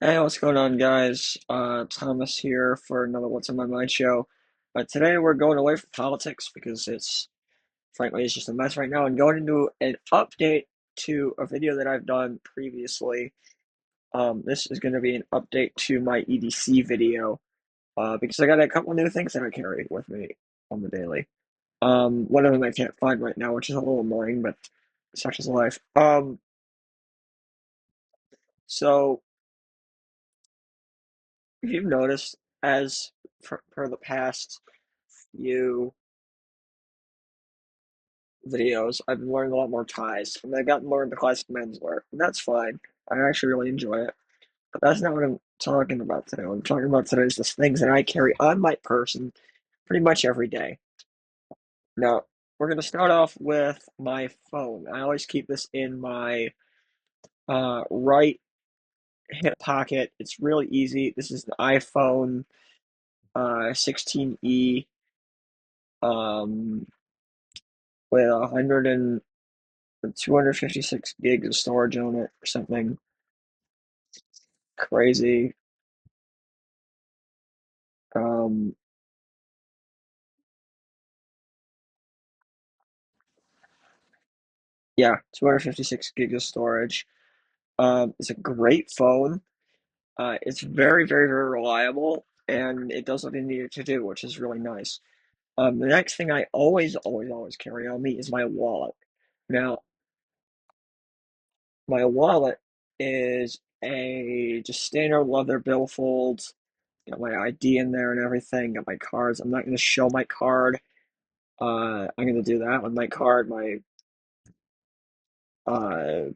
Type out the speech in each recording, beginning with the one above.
Hey, what's going on, guys? Thomas here for another What's on My Mind show. Today we're going away from politics because frankly, it's just a mess right now, and going into an update to a video that I've done previously. This is going to be an update to my EDC video, because I got a couple new things that I carry with me on the daily. One of them I can't find right now, which is a little annoying, but such is life. So if you've noticed, as for the past few videos, I've been wearing a lot more ties, and I've gotten more into classic menswear, and that's fine. I actually really enjoy it, but that's not what I'm talking about today. What I'm talking about today is just things that I carry on my person pretty much every day. Now, we're going to start off with my phone. I always keep this in my right hip pocket. It's really easy. This is an iPhone 16e um, with 256 gigs of storage on it or something crazy. Um, yeah, 256 gigs of storage. It's a great phone. It's very, very, very reliable, and it does what it needed to do, which is really nice. The next thing I always, always, always carry on me is my wallet. Now, my wallet is a just standard leather billfold. Got my ID in there and everything. Got my cards. I'm not going to show my card. I'm going to do that with my card. My uh,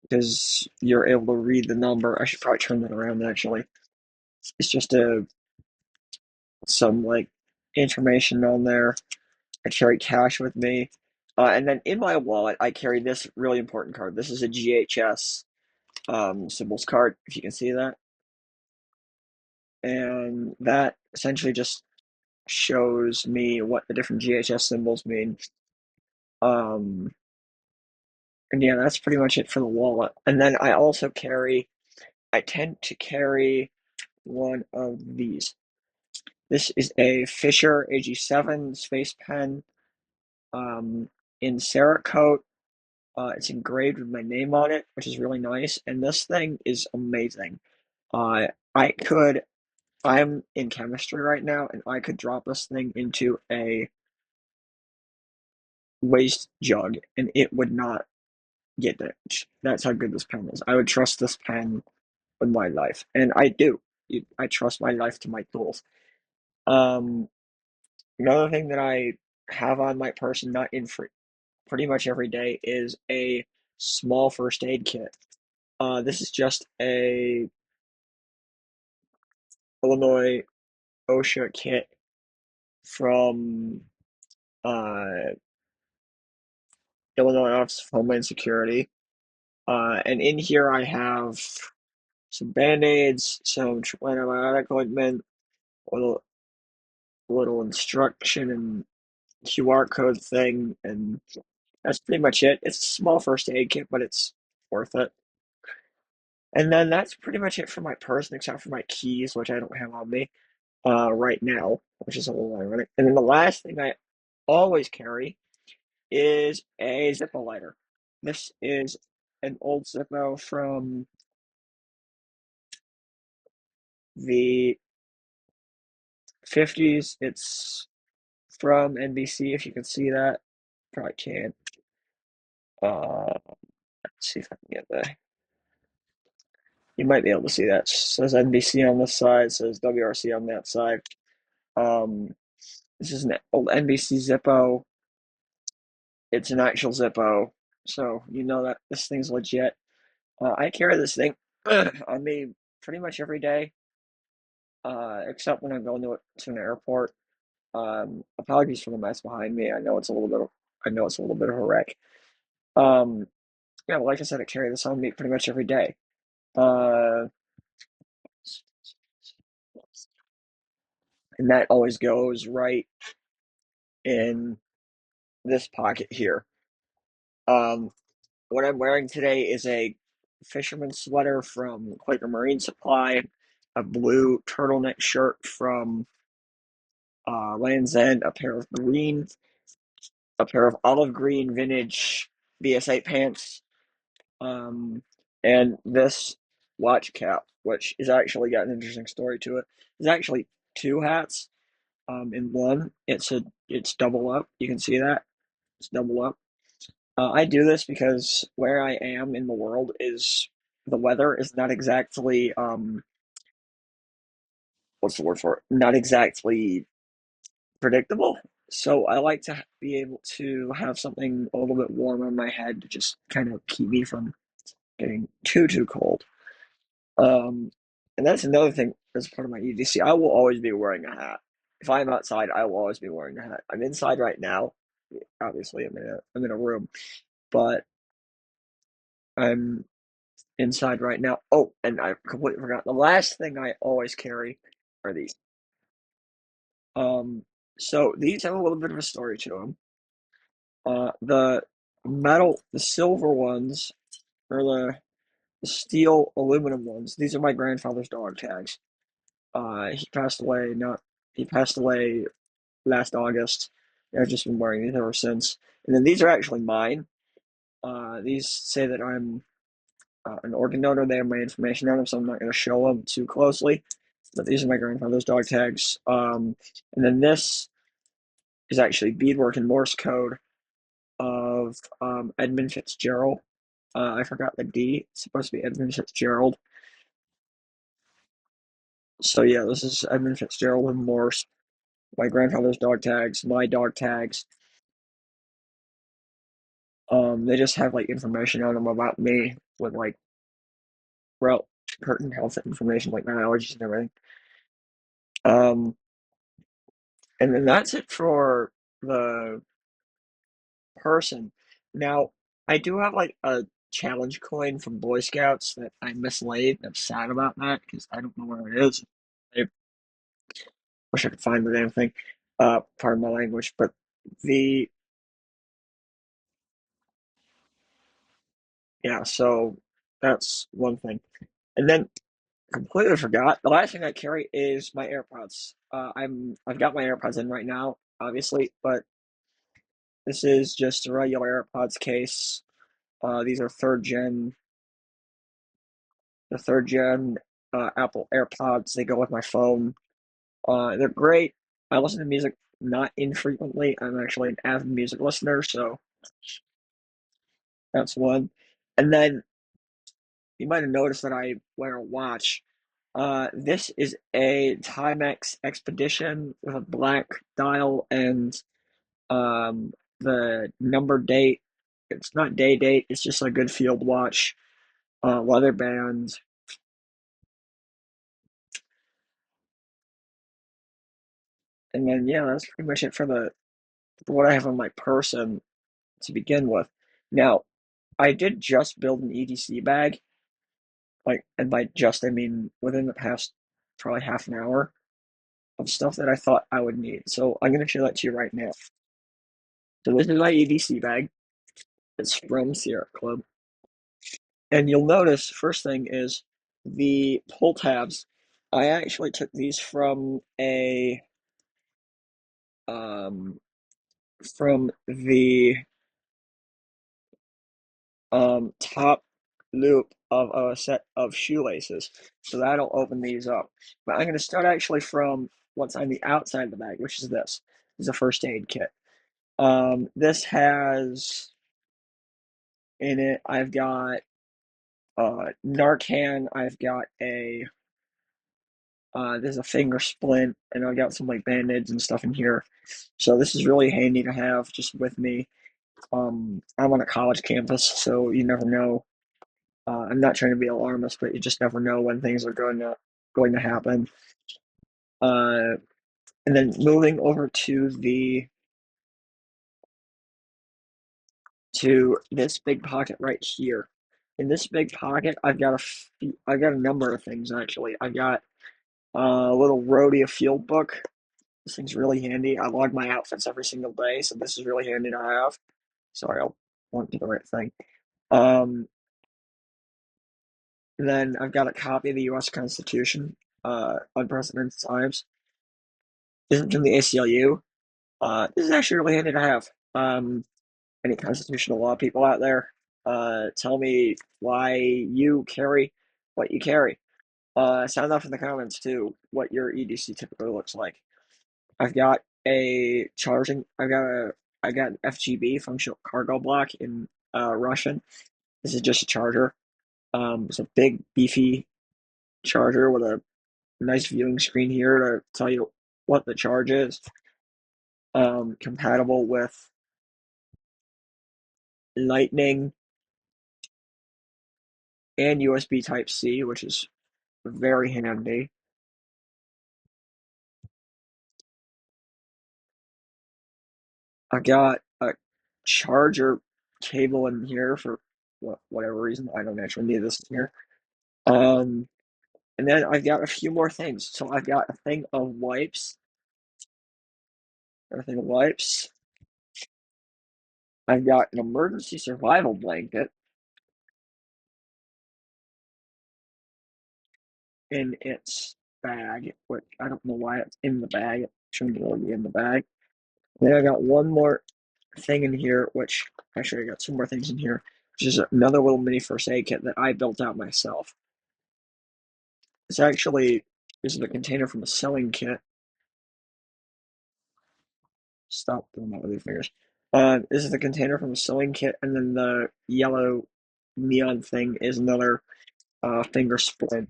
because you're able to read the number. I should probably turn that around actually. It's just some like information on there. I carry cash with me. And then in my wallet, I carry this really important card. This is a GHS symbols card, if you can see that. And that essentially just shows me what the different GHS symbols mean. Um, and yeah, that's pretty much it for the wallet. And then I tend to carry one of these. This is a Fisher AG7 space pen um, in Cerakote. It's engraved with my name on it, which is really nice. And this thing is amazing. Uh, I could, I'm in chemistry right now, and I could drop this thing into a waste jug, and it would not get damaged. That's how good this pen is. I would trust this pen with my life, and I do. I trust my life to my tools. Um, Another thing that I have on my person, not in pretty much every day, is a small first aid kit. This is just a Illinois OSHA kit from uh, Illinois Office of Homeland Security. And in here I have some band-aids, some antibiotic ointment, a little instruction and QR code thing, and that's pretty much it. It's a small first aid kit, but it's worth it. And then that's pretty much it for my person, except for my keys, which I don't have on me right now, which is a little ironic. And then the last thing I always carry is a Zippo lighter. This is an old Zippo from the 50s. It's from NBC, if you can see that. Probably can't. Let's see if I can get there. You might be able to see that. It says NBC on this side, says WRC on that side. Um, this is an old NBC Zippo. It's an actual Zippo, so you know that this thing's legit. I carry this thing on me pretty much every day, except when I'm going to an airport. Apologies for the mess behind me. I know it's a little bit of a wreck. Um, yeah, well, like I said, I carry this on me pretty much every day. Uh, and that always goes right in this pocket here. Um, what I'm wearing today is a fisherman's sweater from Quaker Marine Supply, a blue turtleneck shirt from Land's End, a pair of olive green vintage BS8 pants, um, and this watch cap, which is actually got an interesting story to it. There's actually two hats in one. It's double up. You can see that it's double up. I do this because where I am in the world is the weather is not exactly what's the word for it? Not exactly predictable. So I like to be able to have something a little bit warm on my head to just kind of keep me from getting too cold. Um, and that's another thing as part of my EDC. I will always be wearing a hat. If I'm outside, I will always be wearing a hat. I'm inside right now. Obviously, I'm in a room, but I'm inside right now. Oh, and I completely forgot. The last thing I always carry are these. Um, so these have a little bit of a story to them. The silver ones, or the steel aluminum ones. These are my grandfather's dog tags. He passed away. Not he passed away last August. I've just been wearing these ever since. And then these are actually mine. These say that I'm an organ donor. They have my information on them, so I'm not going to show them too closely. But these are my grandfather's dog tags. And then this is actually beadwork and Morse code of Edmund Fitzgerald. I forgot the D. It's supposed to be Edmund Fitzgerald. So yeah, this is Edmund Fitzgerald and Morse. My grandfather's dog tags, my dog tags. They just have like information on them about me with like well, pertinent health information like my allergies and everything. Um, and then that's it for the person. Now, I do have like a challenge coin from Boy Scouts that I mislaid. I'm sad about that because I don't know where it is. I wish I could find the damn thing. Pardon my language, but the yeah, so that's one thing. And then completely forgot. The last thing I carry is my AirPods. I've got my AirPods in right now, obviously, but this is just a regular AirPods case. These are third gen Apple AirPods. They go with my phone. They're great. I listen to music not infrequently. I'm actually an avid music listener, so that's one. And then you might have noticed that I wear a watch. This is a Timex Expedition with a black dial and um, the number date. It's not day date. It's just a good field watch. Leather band, and then yeah, that's pretty much it for what I have on my person to begin with. Now, I did just build an EDC bag, like, and by just I mean within the past probably half an hour of stuff that I thought I would need. So I'm gonna show that to you right now. So this is my EDC bag. It's from Sierra Club. And you'll notice, first thing is the pull tabs. I actually took these um, from the top loop of a set of shoelaces. So that'll open these up. But I'm going to start actually from what's on the outside of the bag, which is this. This is a first aid kit. This has in it, I've got Narcan, I've got there's a finger splint, and I've got some like band-aids and stuff in here. So this is really handy to have just with me. I'm on a college campus, so you never know. I'm not trying to be alarmist, but you just never know when things are going to happen. Uh, and then moving over to this big pocket right here. In this big pocket, I've got a number of things actually. I've got a little Rhodia field book. This thing's really handy. I log my outfits every single day, so this is really handy to have. Sorry, I'll point to the right thing. Um, And then I've got a copy of the U.S. Constitution, unprecedented times. This is from the ACLU. This is actually really handy to have. Any constitutional law people out there, tell me why you carry what you carry. Sound off in the comments too what your EDC typically looks like. I've got a charging. I got an FGB, functional cargo block, in Russian. This is just a charger. It's a big beefy charger with a nice viewing screen here to tell you what the charge is. Compatible with Lightning and USB Type C, which is very handy. I got a charger cable in here for whatever reason. I don't actually need this in here. Um, and then I've got a few more things. So I've got a thing of wipes. A thing of wipes. I've got an emergency survival blanket in its bag, which I don't know why it's in the bag. It shouldn't really be in the bag. And then I got one more thing in here, which actually I got two more things in here, which is another little mini first aid kit that I built out myself. It's actually this is a container from a sewing kit. Stop doing that with your fingers. This is the container from a sewing kit, and then the yellow neon thing is another finger splint.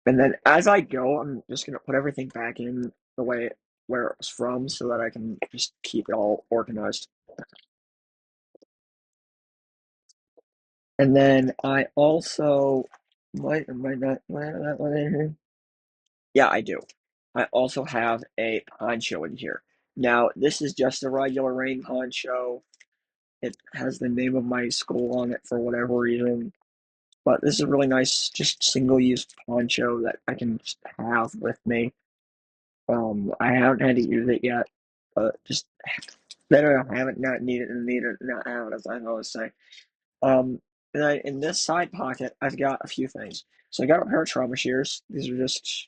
And then as I go, I'm just gonna put everything back in the way where it was from, so that I can just keep it all organized. And then I also might or might not have that one in here. Yeah, I do. I also have a poncho in here. Now, this is just a regular rain poncho. It has the name of my school on it for whatever reason. But this is a really nice, just single-use poncho that I can just have with me. I haven't had to use it yet, but just better to have it, not need it, and need it, not have it, as I always say. And I, in this side pocket, I've got a few things. So I got a pair of trauma shears. These are just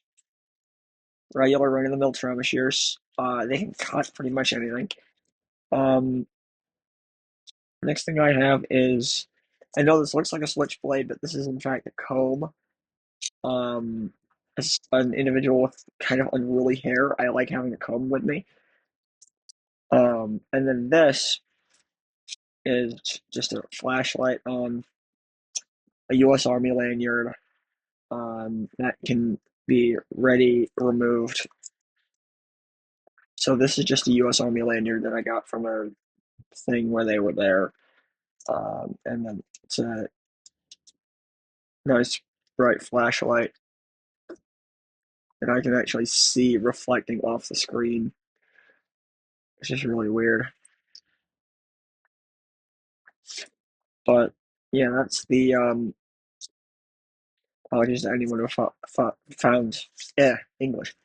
regular run-of-the-mill trauma shears. They can cut pretty much anything. Um, Next thing I have is, I know this looks like a switchblade, but this is in fact a comb. As an individual with kind of unruly hair, I like having a comb with me. And then this is just a flashlight on a U.S. Army lanyard that can be ready removed. So this is just a U.S. Army lanyard that I got from a thing where they were there. And then it's a nice bright flashlight that I can actually see reflecting off the screen. It's just really weird. But yeah, that's the apologies to anyone who found English.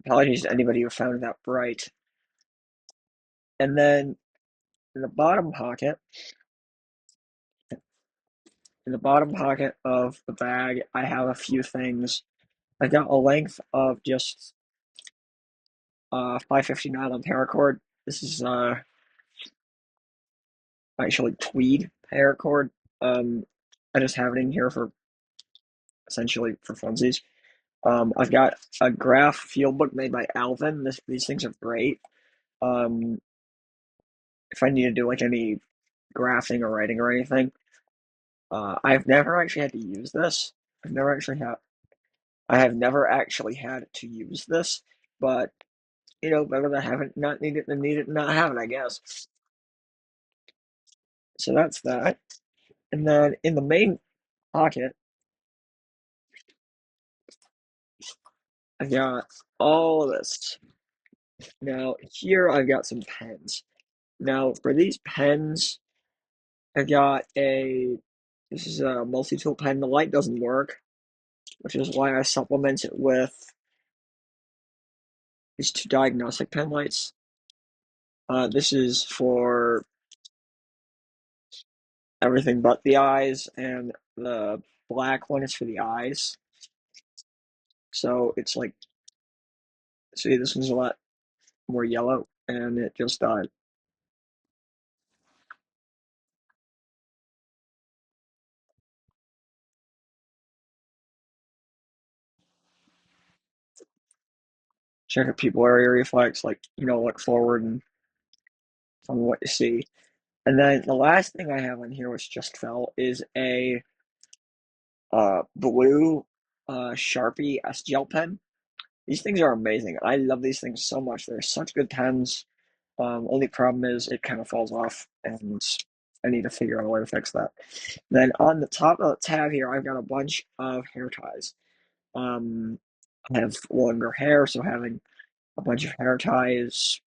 Apologies to anybody who found that bright. And then in the bottom pocket, in the bottom pocket of the bag, I have a few things. I got a length of just 550 nylon paracord. This is actually tweed paracord. I just have it in here for essentially for funsies. I've got a graph field book made by Alvin. These things are great. Um, if I need to do like any graphing or writing or anything, I've never actually had to use this. I've never actually had. I have never actually had to use this, but better to have it not need it than need it and not have it, I guess. So that's that. And then in the main pocket, I've got all of this. Now here I've got some pens. Now for these pens, I've got this is a multi-tool pen. The light doesn't work, which is why I supplement it with these two diagnostic pen lights. This is for everything but the eyes, and the black one is for the eyes. So it's like, see, this one's a lot more yellow, and it just check a pupil area reflex, like look forward and on what you see. And then the last thing I have on here, which just fell, is a blue Sharpie S gel pen. These things are amazing. I love these things so much. They're such good pens. Only problem is it kind of falls off, and I need to figure out a way to fix that. Then on the top of the tab here, I've got a bunch of hair ties. Um, I have longer hair, so having a bunch of hair ties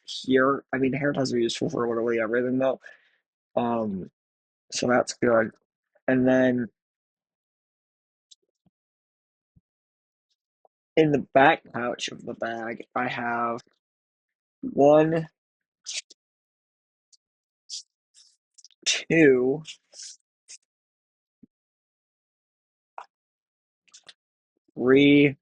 here. I mean, hair ties are useful for literally everything, though. Um, so that's good. And then in the back pouch of the bag, I have one, two, three,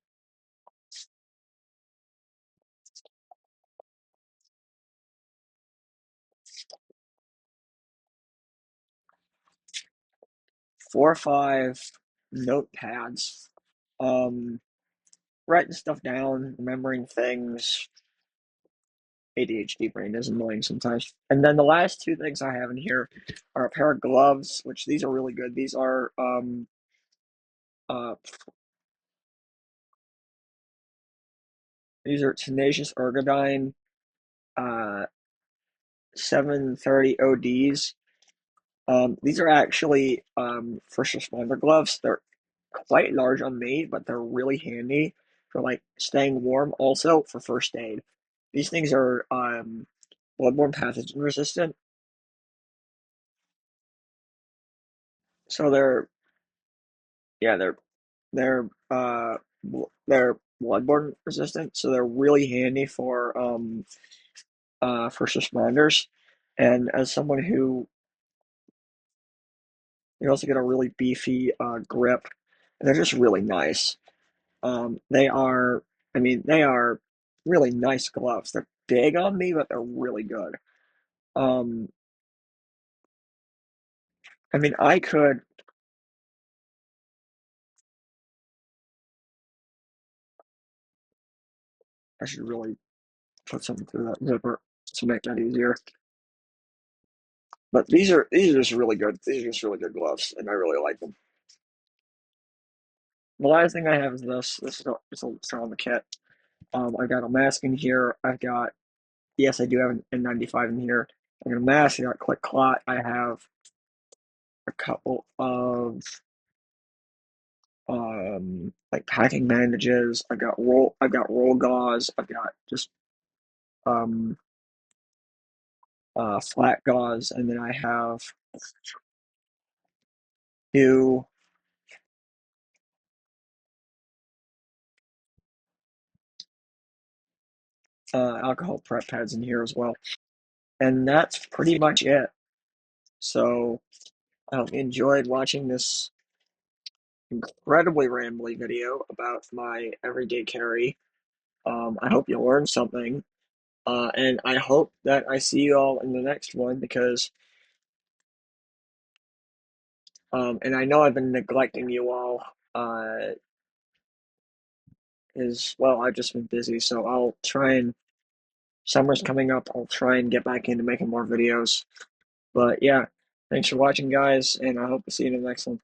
4 or 5 notepads. Um, Writing stuff down, remembering things. ADHD brain is annoying sometimes. And then the last two things I have in here are a pair of gloves, which these are really good. Uh these are Tenacious Ergodyne uh 730 ODs. These are actually first responder gloves. They're quite large on me, but they're really handy for like staying warm. Also for first aid. These things are bloodborne pathogen resistant, so yeah they're they're bloodborne resistant, so they're really handy for first responders. And as someone who you also get a really beefy grip, and they're just really nice. They are, I mean, they are really nice gloves. They're big on me, but they're really good. Um, I mean, I should really put something through that zipper to make that easier. But these are just really good. These are just really good gloves, and I really like them. The last thing I have is this. This is it's on the kit. I've got a mask in here. I've got, yes, I do have an N95 in here. I got a mask. I got Click Clot. I have a couple of like packing bandages. I've got roll gauze. I've got just um flat gauze, and then I have two alcohol prep pads in here as well. And that's pretty much it. So I hope you enjoyed watching this incredibly rambly video about my everyday carry. I hope you learned something. And I hope that I see you all in the next one because, and I know I've been neglecting you all, is, well, I've just been busy, so I'll try and, summer's coming up, I'll try and get back into making more videos. But yeah, thanks for watching, guys, and I hope to see you in the next one.